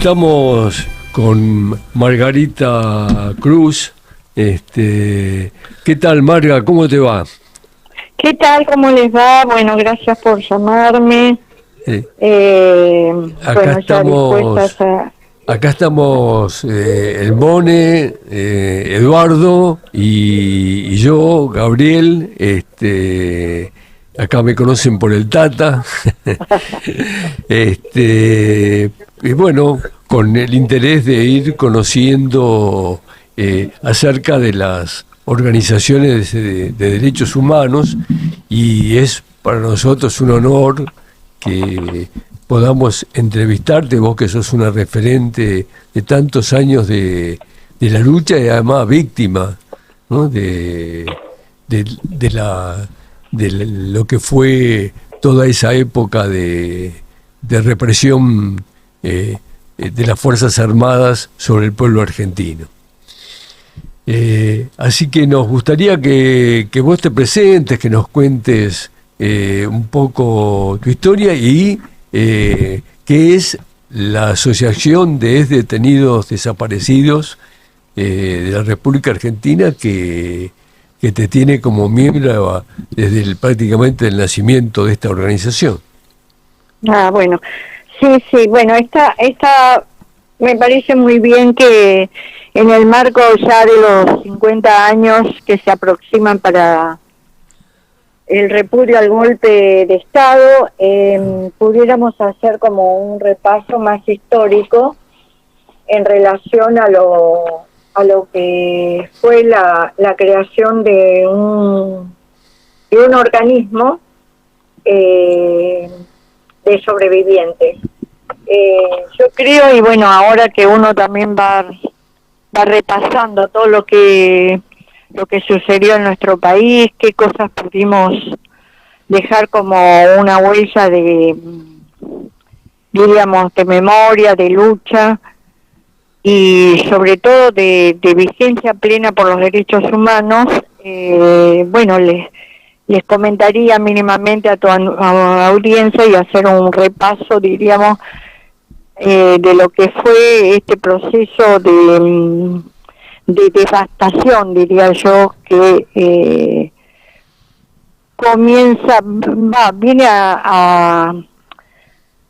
estamos con Margarita Cruz. ¿Qué tal, Marga? ¿Cómo te va? ¿Qué tal? ¿Cómo les va? Bueno, gracias por llamarme. Acá estamos el Mone, Eduardo y yo, Gabriel. Acá me conocen por el Tata. Y bueno, con el interés de ir conociendo acerca de las organizaciones de derechos humanos, y es para nosotros un honor que podamos entrevistarte, vos que sos una referente de tantos años de la lucha y además víctima, ¿no? de lo que fue toda esa época de represión de las Fuerzas Armadas sobre el pueblo argentino. Así que nos gustaría que vos te presentes, que nos cuentes un poco tu historia y qué es la Asociación de Detenidos Desaparecidos de la República Argentina, que te tiene como miembro desde prácticamente el nacimiento de esta organización. Bueno, sí, bueno, esta me parece muy bien que en el marco ya de los 50 años que se aproximan para el repudio al golpe de Estado, pudiéramos hacer como un repaso más histórico en relación a lo que fue la creación de un organismo de sobrevivientes. Yo creo, y bueno, ahora que uno también va repasando todo lo que sucedió en nuestro país, qué cosas pudimos dejar como una huella diríamos, de memoria, de lucha, y sobre todo de vigencia plena por los derechos humanos. Bueno, les comentaría mínimamente a tu audiencia y hacer un repaso, diríamos, de lo que fue este proceso de devastación, diría yo, que viene a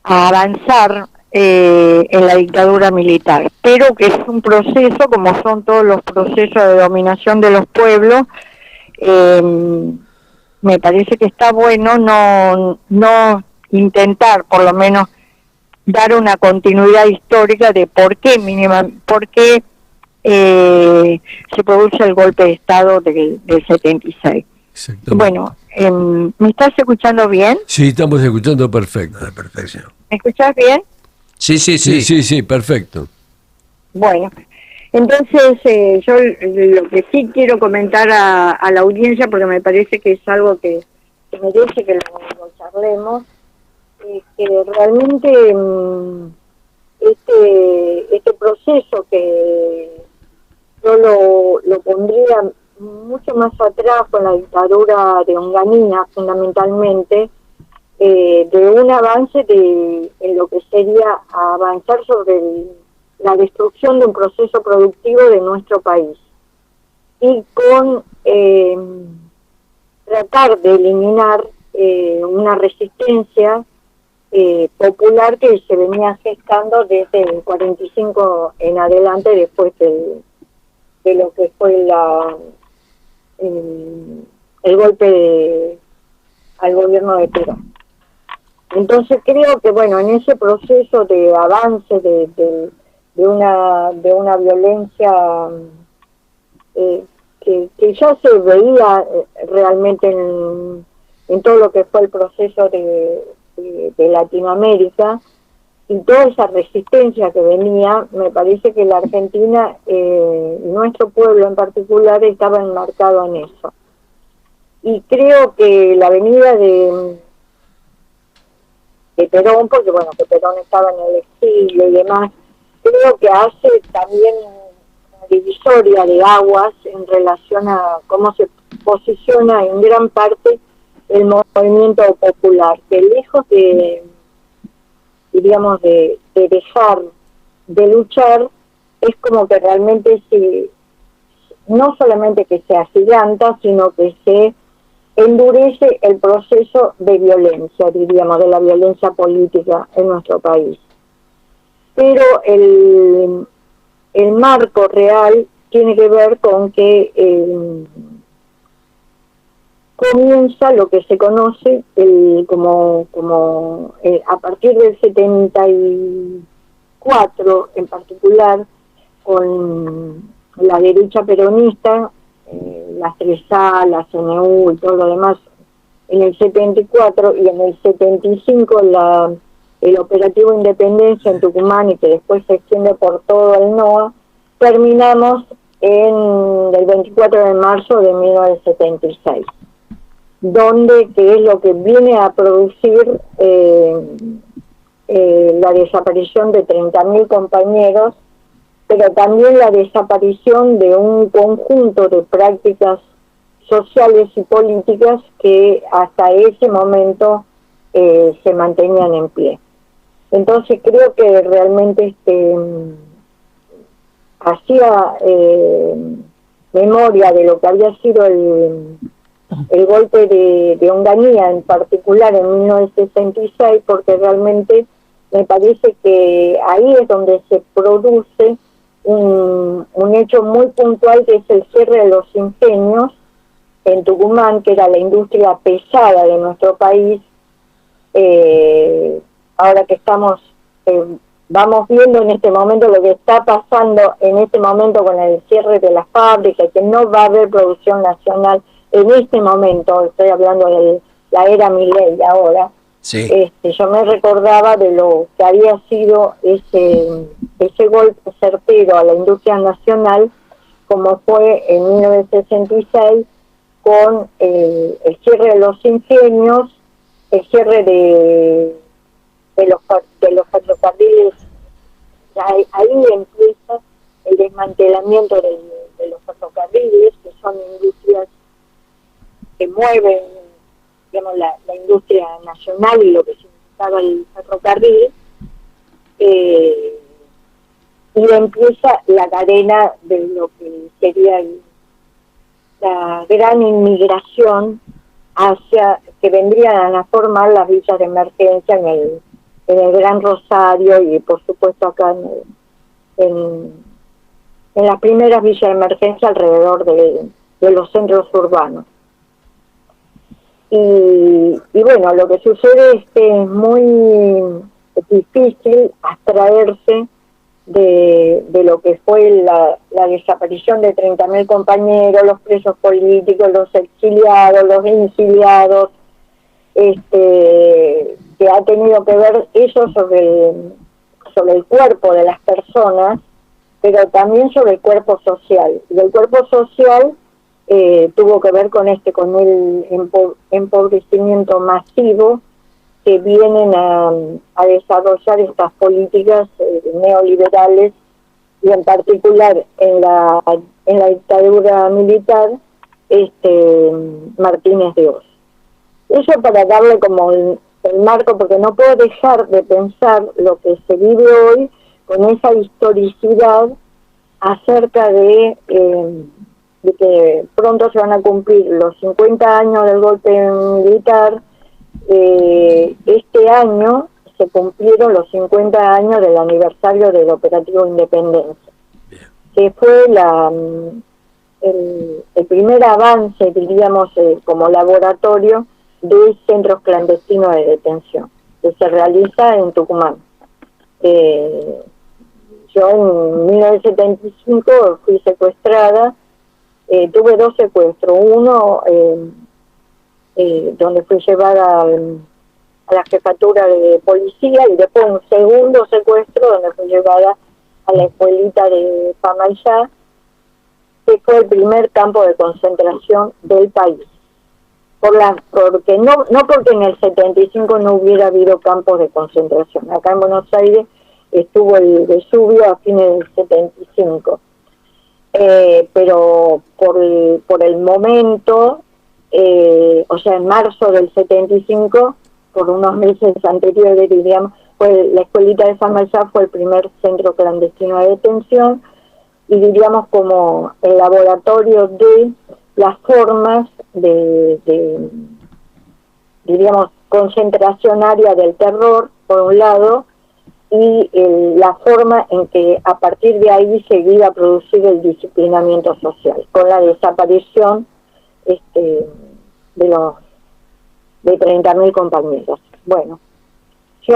avanzar en la dictadura militar, pero que es un proceso, como son todos los procesos de dominación de los pueblos. Me parece que está bueno no intentar, por lo menos, dar una continuidad histórica de por qué se produce el golpe de Estado del 76. Bueno, ¿me estás escuchando bien? Sí, estamos escuchando perfecto. Perfección. ¿Me escuchás bien? Sí, perfecto. Bueno, entonces yo lo que sí quiero comentar a la audiencia, porque me parece que es algo que merece que lo charlemos, que realmente este proceso, que yo lo pondría mucho más atrás con la dictadura de Onganía, fundamentalmente, de un avance en lo que sería avanzar sobre la destrucción de un proceso productivo de nuestro país, y con tratar de eliminar una resistencia popular que se venía gestando desde el 45 en adelante, después de lo que fue el golpe al gobierno de Perón. Entonces creo que, bueno, en ese proceso de avance de una violencia que ya se veía realmente en todo lo que fue el proceso de Latinoamérica, y toda esa resistencia que venía, me parece que la Argentina, nuestro pueblo en particular, estaba enmarcado en eso. Y creo que la venida de Perón, porque bueno, que Perón estaba en el exilio y demás, creo que hace también una divisoria de aguas en relación a cómo se posiciona en gran parte el movimiento popular, que lejos de, diríamos, de dejar de luchar, es como que realmente no solamente que se agiganta, sino que se endurece el proceso de violencia, diríamos, de la violencia política en nuestro país. Pero el marco real tiene que ver con que comienza lo que se conoce como a partir del 74 en particular, con la derecha peronista, la 3A, la CNU y todo lo demás, en el 74, y en el 75 el operativo Independencia en Tucumán, y que después se extiende por todo el NOA, terminamos el 24 de marzo de 1976, donde, que es lo que viene a producir la desaparición de 30.000 compañeros, pero también la desaparición de un conjunto de prácticas sociales y políticas que hasta ese momento se mantenían en pie. Entonces creo que realmente hacía memoria de lo que había sido el golpe de Onganía, en particular en 1966, porque realmente me parece que ahí es donde se produce un hecho muy puntual, que es el cierre de los ingenios en Tucumán, que era la industria pesada de nuestro país. Ahora que vamos viendo en este momento lo que está pasando en este momento con el cierre de las fábricas, que no va a haber producción nacional en este momento, estoy hablando de la era Milei ahora. Sí. Yo me recordaba de lo que había sido ese golpe certero a la industria nacional, como fue en 1966, con el cierre de los ingenios, el cierre de los ferrocarriles. Ahí empieza el desmantelamiento de los ferrocarriles, que son industrias que mueven, digamos, la industria nacional y lo que significaba el ferrocarril, y empieza la cadena de lo que sería la gran inmigración que vendrían a formar las villas de emergencia en el Gran Rosario, y por supuesto acá en las primeras villas de emergencia alrededor de los centros urbanos. Y bueno, lo que sucede es que es muy difícil abstraerse de lo que fue la desaparición de 30.000 compañeros, los presos políticos, los exiliados, los exiliados, que ha tenido que ver eso sobre el cuerpo de las personas, pero también sobre el cuerpo social. Y el cuerpo social tuvo que ver con el empobrecimiento masivo que vienen a desarrollar estas políticas neoliberales, y en particular en la dictadura militar, Martínez de Oz. Eso para darle como el marco, porque no puedo dejar de pensar lo que se vive hoy con esa historicidad acerca de que pronto se van a cumplir los 50 años del golpe militar. Este año se cumplieron los 50 años del aniversario del operativo Independencia, que fue el primer avance, diríamos, como laboratorio de centros clandestinos de detención, que se realiza en Tucumán. Yo en 1975 fui secuestrada, tuve 2 secuestros, uno donde fui llevada a la jefatura de policía, y después un segundo secuestro donde fui llevada a la escuelita de Pamayá, que fue el primer campo de concentración del país. Porque no porque en el 75 no hubiera habido campos de concentración. Acá en Buenos Aires estuvo el Vesubio a fines del 75. Pero por el momento, o sea, en marzo del 75, por unos meses anteriores, diríamos, la escuelita de San Mayá fue el primer centro clandestino de detención y diríamos como el laboratorio de las formas de diríamos, concentración área del terror, por un lado, y la forma en que a partir de ahí se iba a producir el disciplinamiento social, con la desaparición de 30.000 compañeros. Bueno, yo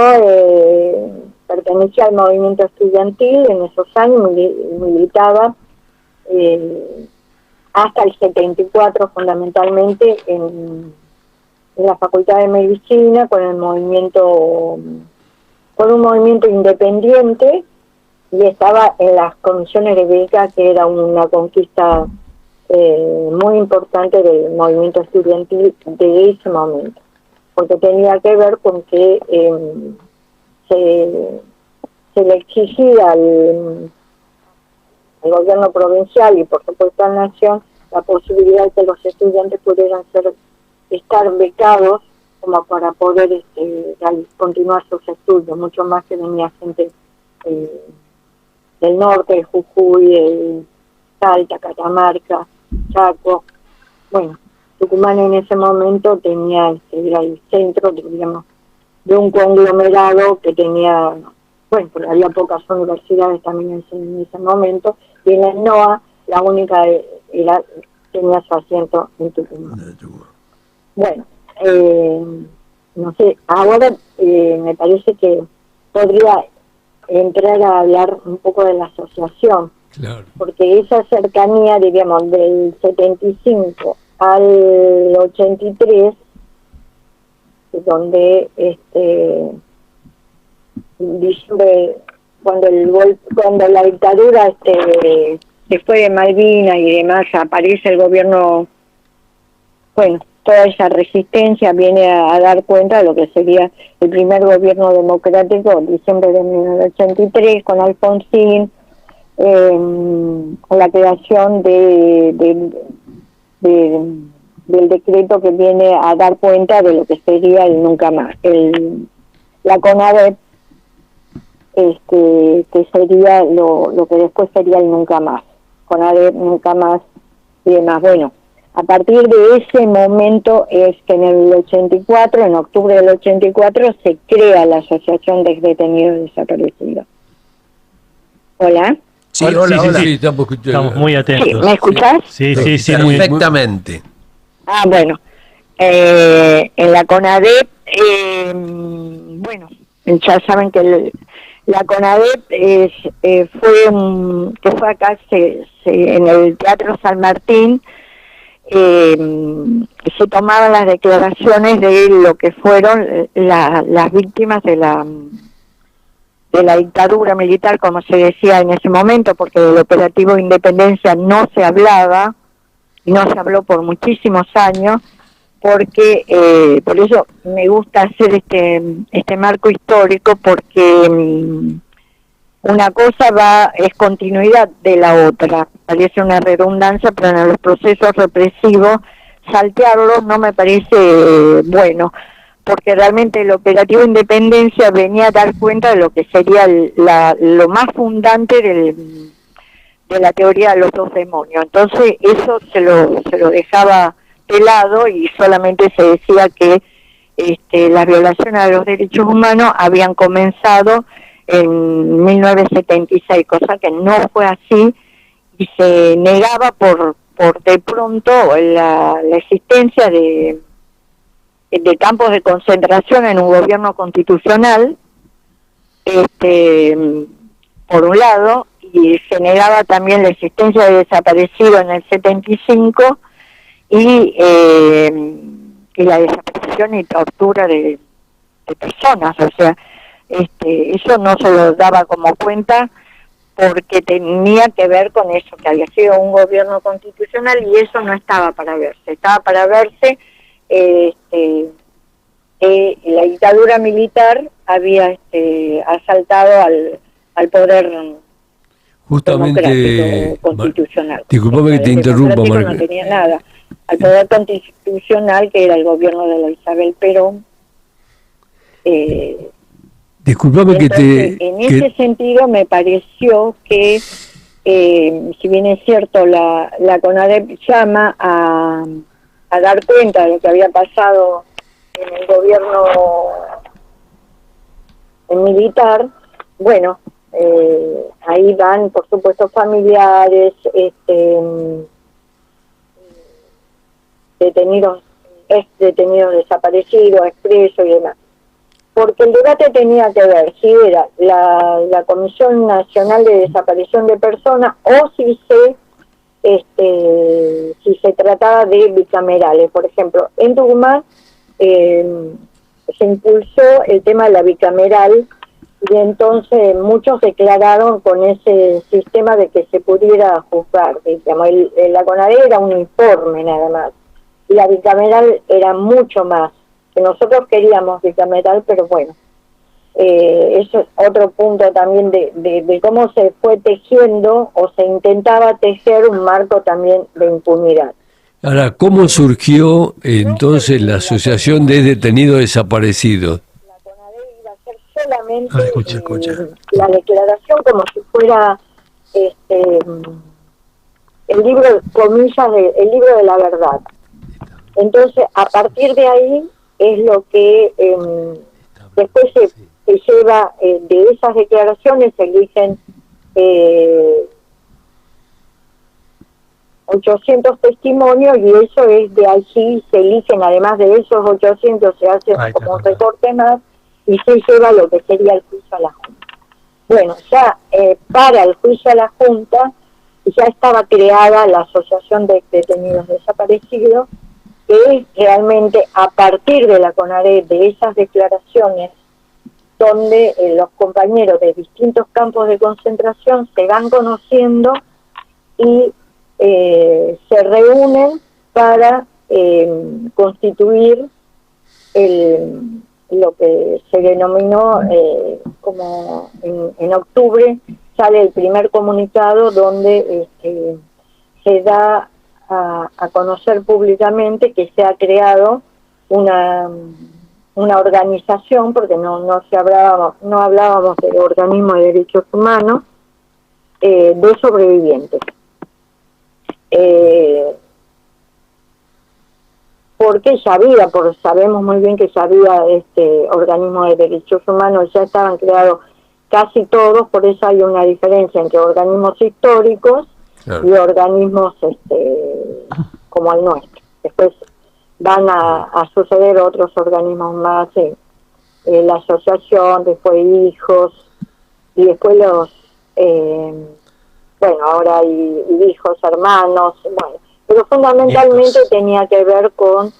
pertenecía al movimiento estudiantil en esos años, militaba hasta el 74 fundamentalmente en la Facultad de Medicina con un movimiento independiente, y estaba en las comisiones de beca, que era una conquista muy importante del movimiento estudiantil de ese momento, porque tenía que ver con que se le exigía al gobierno provincial y por supuesto a la nación la posibilidad de que los estudiantes pudieran estar becados como para poder continuar sus estudios, mucho más que venía gente del norte, de Jujuy, de Salta, Catamarca, Chaco. Bueno, Tucumán en ese momento tenía, era el centro, digamos, de un conglomerado que tenía, bueno, porque había pocas universidades también en ese momento, y en el NOA la única tenía su asiento en Tucumán. Bueno, no sé, ahora me parece que podría entrar a hablar un poco de la asociación, claro, porque esa cercanía, diríamos, del 75 al 83, donde diciembre, cuando la dictadura se fue de Malvinas y demás, aparece el gobierno, bueno, toda esa resistencia viene a dar cuenta de lo que sería el primer gobierno democrático, diciembre de 1983, con Alfonsín, con la creación del decreto que viene a dar cuenta de lo que sería el nunca más, la CONADEP, que sería lo que después sería el nunca más, CONADEP, nunca más y demás. Bueno, a partir de ese momento es que en el 84, en octubre del 84, se crea la Asociación de Detenidos Desaparecidos. ¿Hola? Sí, hola. Sí, estamos muy atentos. Sí, ¿me escuchás? Sí, Perfectamente. Bueno, en la CONADEP, bueno, ya saben que la CONADEP fue acá en el Teatro San Martín, se tomaban las declaraciones de lo que fueron las víctimas de la dictadura militar, como se decía en ese momento, porque del operativo Independencia no se hablaba, y no se habló por muchísimos años, porque por eso me gusta hacer este marco histórico, porque una cosa es continuidad de la otra. Parece una redundancia, pero en los procesos represivos saltearlos no me parece bueno, porque realmente el operativo Independencia venía a dar cuenta de lo que sería lo más fundante de la teoría de los dos demonios. Entonces eso se lo dejaba de lado y solamente se decía que las violaciones a los derechos humanos habían comenzado en 1976, cosa que no fue así, y se negaba por de pronto la existencia de campos de concentración en un gobierno constitucional, por un lado, y se negaba también la existencia de desaparecidos en el 75 y la desaparición y tortura de personas, o sea, eso no se lo daba como cuenta porque tenía que ver con eso, que había sido un gobierno constitucional y eso no estaba para verse. Estaba para verse la dictadura militar había asaltado al poder justamente constitucional. Disculpame que te interrumpa, No tenía nada. Al poder constitucional, que era el gobierno de la Isabel Perón, Disculpame que Entonces, en ese sentido me pareció que, si bien es cierto, la CONADEP llama a dar cuenta de lo que había pasado en el gobierno militar, bueno, ahí van, por supuesto, familiares, detenidos, ex detenidos desaparecidos, expresos y demás. Porque el debate tenía que ver si era la Comisión Nacional de Desaparición de Personas o si se trataba de bicamerales. Por ejemplo, en Tucumán se impulsó el tema de la bicameral y entonces muchos declararon con ese sistema de que se pudiera juzgar. Digamos, la CONADE era un informe nada más y la bicameral era mucho más. Que nosotros queríamos bicameral, pero bueno, eso es otro punto también de cómo se fue tejiendo o se intentaba tejer un marco también de impunidad. Ahora, ¿cómo surgió entonces la Asociación de Detenidos Desaparecidos? La CONADE iba a hacer solamente la declaración como si fuera el libro, comillas, el libro de la verdad. Entonces, a partir de ahí es lo que después se lleva de esas declaraciones, se eligen 800 testimonios y eso es de allí, se eligen, además de esos 800 se hace como un recorte más y se lleva lo que sería el juicio a la Junta. Bueno, ya para el juicio a la Junta ya estaba creada la Asociación de Detenidos Desaparecidos, que es realmente a partir de la CONADE, de esas declaraciones, donde los compañeros de distintos campos de concentración se van conociendo y se reúnen para constituir lo que se denominó como en octubre sale el primer comunicado donde se da a conocer públicamente que se ha creado una organización, porque no hablábamos del organismo de derechos humanos, de sobrevivientes. Porque ya había, sabemos muy bien que ya había organismo de derechos humanos, ya estaban creados casi todos, por eso hay una diferencia entre organismos históricos y organismos como el nuestro. Después van a suceder otros organismos más, la asociación, después hijos, y después ahora hay hijos, hermanos, bueno, pero fundamentalmente tenía que ver con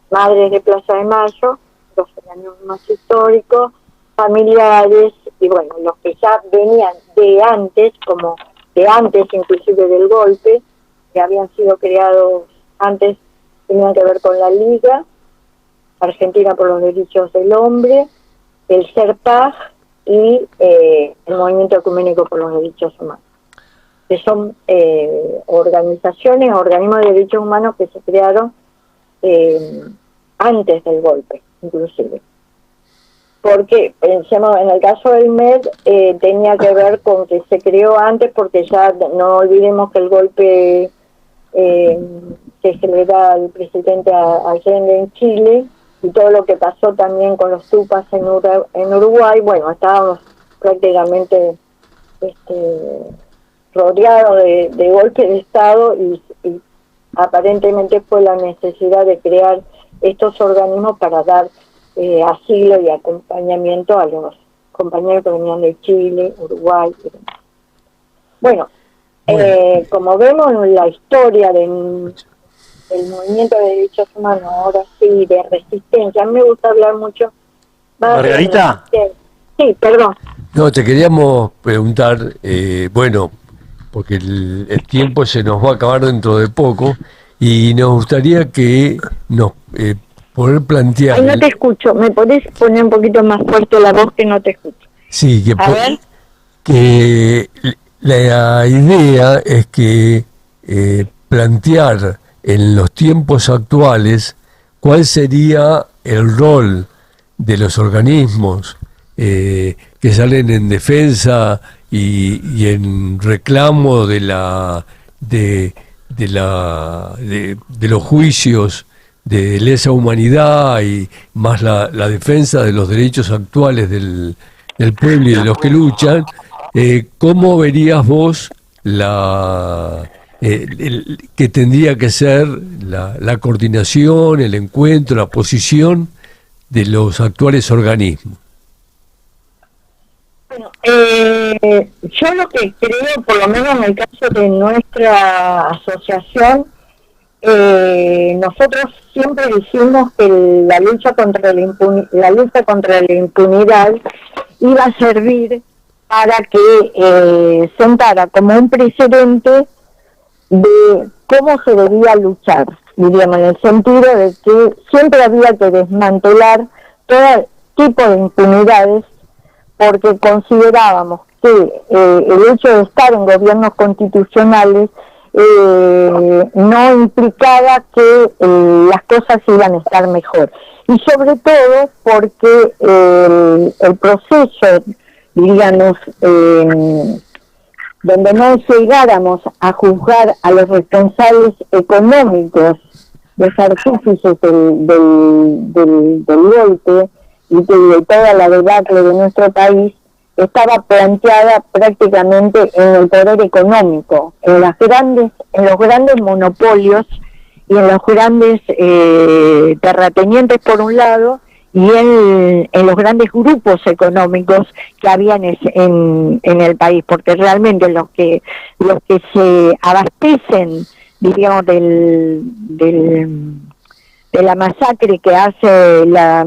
madres de Plaza de Mayo, los organismos históricos, familiares, y bueno, los que ya venían de antes, como de antes inclusive del golpe, que habían sido creados antes, tenían que ver con la Liga Argentina por los Derechos del Hombre, el CERPAG y el Movimiento Ecuménico por los Derechos Humanos, que son organizaciones, organismos de derechos humanos que se crearon antes del golpe, inclusive. Porque, pensemos, en el caso del MED, tenía que ver con que se creó antes, porque ya no olvidemos que el golpe que se le da al presidente Allende en Chile, y todo lo que pasó también con los Tupas en Uruguay, bueno, estábamos prácticamente rodeados de golpe de Estado y aparentemente fue la necesidad de crear estos organismos para dar asilo y acompañamiento a los compañeros que venían de Chile, Uruguay y demás. Bueno, como vemos en la historia del movimiento de derechos humanos, ahora sí, de resistencia, a mí me gusta hablar mucho más. ¿Margarita? Sí, perdón. No, te queríamos preguntar, bueno, porque el tiempo se nos va a acabar dentro de poco, y nos gustaría que nos poder plantear... Ay, no te escucho, ¿me podés poner un poquito más fuerte la voz que no te escucho? Sí, que la idea es que plantear en los tiempos actuales cuál sería el rol de los organismos que salen en defensa y en reclamo de los juicios de lesa humanidad y más la defensa de los derechos actuales del pueblo y de los que luchan, ¿cómo verías vos que tendría que ser la coordinación, el encuentro, la posición de los actuales organismos? Bueno, yo lo que creo, por lo menos en el caso de nuestra asociación, nosotros siempre dijimos que la lucha contra la impunidad iba a servir para que sentara como un precedente de cómo se debía luchar, diríamos, en el sentido de que siempre había que desmantelar todo tipo de impunidades, porque considerábamos que el hecho de estar en gobiernos constitucionales no implicaba que las cosas iban a estar mejor. Y sobre todo porque el proceso, digamos, donde no llegáramos a juzgar a los responsables económicos, los artífices del golpe y de toda la debacle de nuestro país, estaba planteada prácticamente en el poder económico, en los grandes monopolios y en los grandes terratenientes por un lado, y en los grandes grupos económicos que habían en el país, porque realmente los que se abastecen, digamos, de la masacre que hace la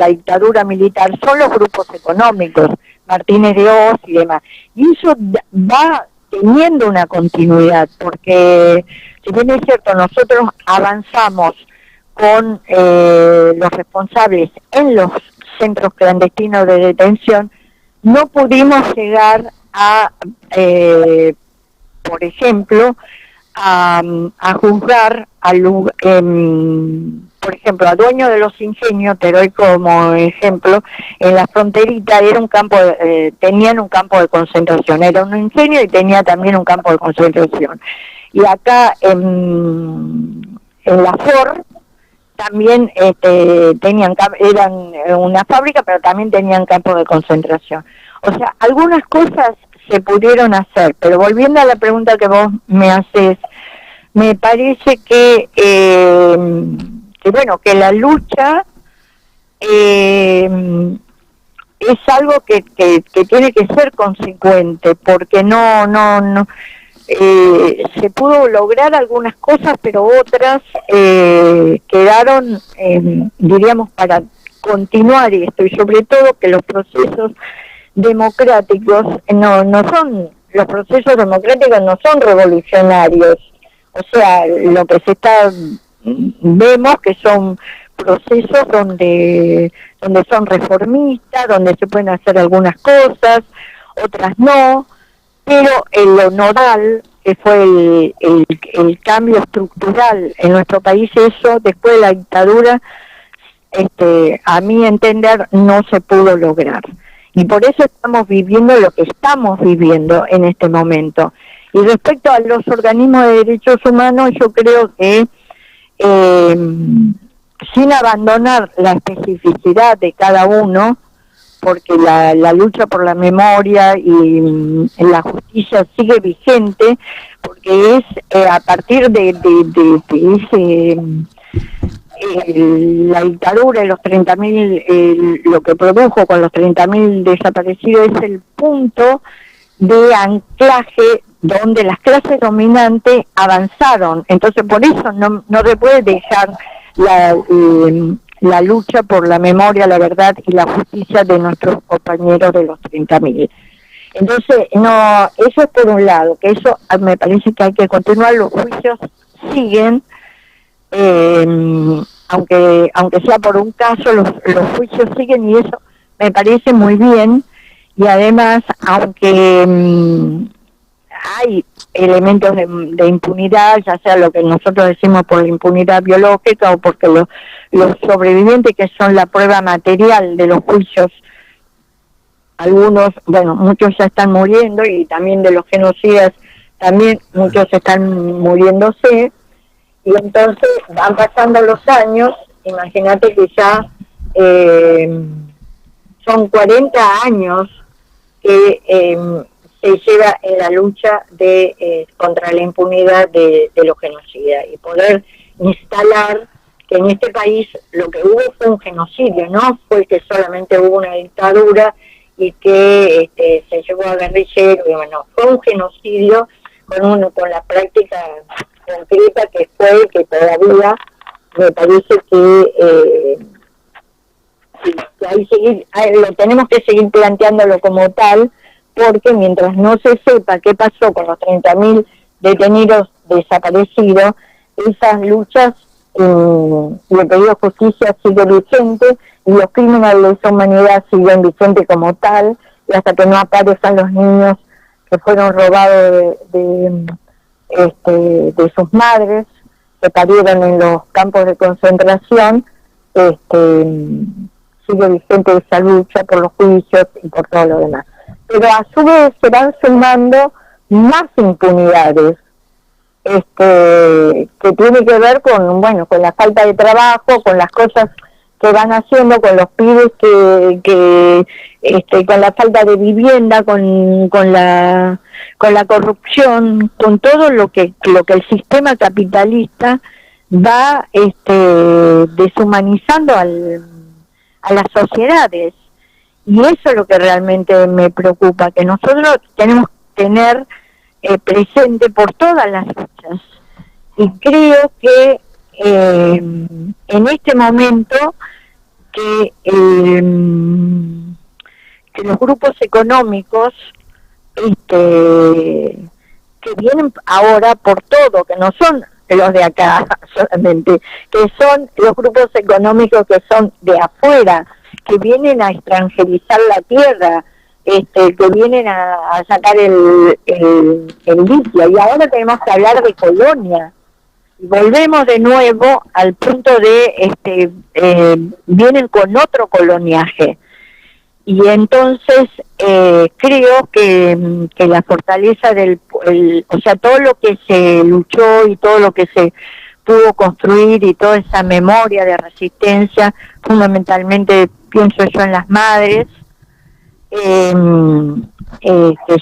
dictadura militar son los grupos económicos, Martínez de Hoz y demás, y eso va teniendo una continuidad, porque si bien es cierto, nosotros avanzamos con los responsables en los centros clandestinos de detención, no pudimos llegar a, por ejemplo, a juzgar por ejemplo, a dueño de los ingenios, te doy como ejemplo, en la fronterita era tenían un campo de concentración, era un ingenio y tenía también un campo de concentración. Y acá en la FOR también eran una fábrica, pero también tenían campo de concentración. O sea, algunas cosas se pudieron hacer, pero volviendo a la pregunta que vos me haces, me parece que bueno, que la lucha es algo que tiene que ser consecuente, porque no se pudo lograr algunas cosas, pero otras quedaron, diríamos, para continuar esto, y sobre todo que los procesos democráticos los procesos democráticos no son revolucionarios, o sea, lo que vemos que son procesos donde son reformistas, donde se pueden hacer algunas cosas, otras no, pero lo nodal, que fue el cambio estructural en nuestro país, eso después de la dictadura, a mi entender, no se pudo lograr. Y por eso estamos viviendo lo que estamos viviendo en este momento. Y respecto a los organismos de derechos humanos, yo creo que sin abandonar la especificidad de cada uno, porque la lucha por la memoria y la justicia sigue vigente, porque es a partir de la dictadura y los 30.000, lo que produjo con los 30.000 desaparecidos, es el punto de anclaje donde las clases dominantes avanzaron. Entonces por eso no se puede dejar la lucha por la memoria, la verdad y la justicia de nuestros compañeros de los 30.000. Entonces, eso es por un lado, que eso me parece que hay que continuar, los juicios siguen, aunque sea por un caso, los juicios siguen, y eso me parece muy bien. Y además, aunque hay elementos de impunidad, ya sea lo que nosotros decimos por la impunidad biológica o porque los sobrevivientes, que son la prueba material de los juicios, algunos, bueno, muchos ya están muriendo, y también de los genocidas también muchos están muriéndose, y entonces van pasando los años. Imagínate que ya son 40 años que se lleva en la lucha contra la impunidad de los genocidas, y poder instalar que en este país lo que hubo fue un genocidio, no fue que solamente hubo una dictadura y que se llevó a guerrilleros, bueno, fue un genocidio con la práctica concreta que fue, que todavía me parece que lo tenemos que seguir planteándolo como tal, porque mientras no se sepa qué pasó con los 30.000 detenidos desaparecidos, esas luchas y el pedido de justicia sigue vigente, y los crímenes de lesa humanidad siguen vigentes como tal, y hasta que no aparezcan los niños que fueron robados de sus madres, que parieron en los campos de concentración, sigue vigente esa lucha por los juicios y por todo lo demás. Pero a su vez se van sumando más impunidades, que tiene que ver con la falta de trabajo, con las cosas que van haciendo, con los pibes que con la falta de vivienda, con la corrupción, con todo lo que el sistema capitalista va deshumanizando a las sociedades. Y eso es lo que realmente me preocupa, que nosotros tenemos que tener presente por todas las luchas. Y creo que en este momento que los grupos económicos que vienen ahora por todo, que no son los de acá solamente, que son los grupos económicos que son de afuera, que vienen a extranjerizar la tierra, que vienen a sacar el litio, y ahora tenemos que hablar de colonia. Y volvemos de nuevo al punto de vienen con otro coloniaje, y entonces creo que la fortaleza o sea, todo lo que se luchó y todo lo que se pudo construir y toda esa memoria de resistencia, fundamentalmente pienso yo en las madres, que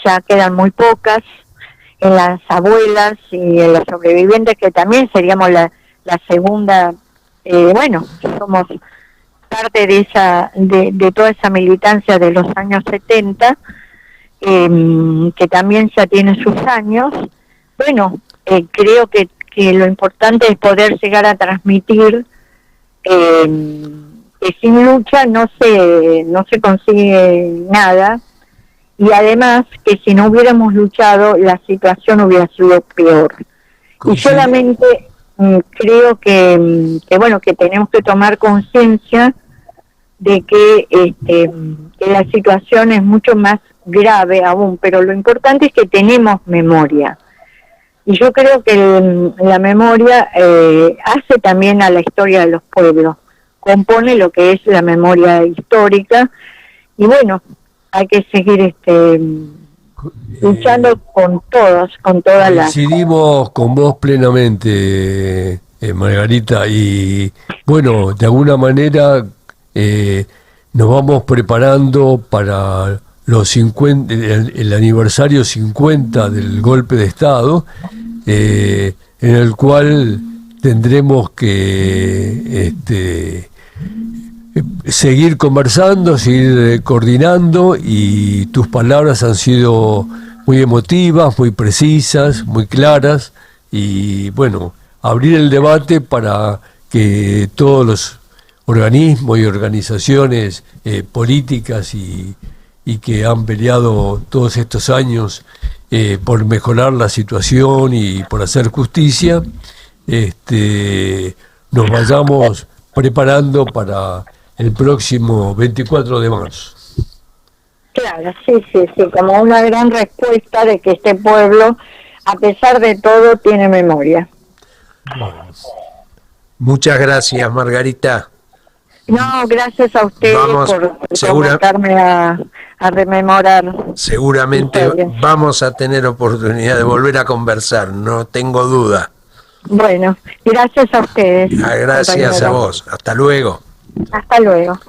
ya quedan muy pocas, en las abuelas y en los sobrevivientes, que también seríamos la segunda, somos parte de toda esa militancia de los años 70, que también ya tiene sus años. Creo que lo importante es poder llegar a transmitir que sin lucha no se consigue nada, y además que si no hubiéramos luchado la situación hubiera sido peor. Y solamente creo que tenemos que tomar conciencia de que la situación es mucho más grave aún, pero lo importante es que tenemos memoria. Y yo creo que la memoria hace también a la historia de los pueblos, compone lo que es la memoria histórica, y hay que seguir luchando con todas las... Coincidimos con vos plenamente, Margarita, y de alguna manera nos vamos preparando para el aniversario 50 del golpe de Estado, en el cual tendremos que seguir conversando, seguir coordinando, y tus palabras han sido muy emotivas, muy precisas, muy claras, y abrir el debate para que todos los organismos y organizaciones políticas y que han peleado todos estos años por mejorar la situación y por hacer justicia, nos vayamos preparando para el próximo 24 de marzo. Claro, sí, como una gran respuesta de que este pueblo, a pesar de todo, tiene memoria. Muchas gracias, Margarita. No, gracias a ustedes por convocarme a rememorar. Seguramente historias. vamos a tener oportunidad de volver a conversar, no tengo duda. Bueno, gracias a ustedes. Gracias a vos. Hasta luego. Hasta luego.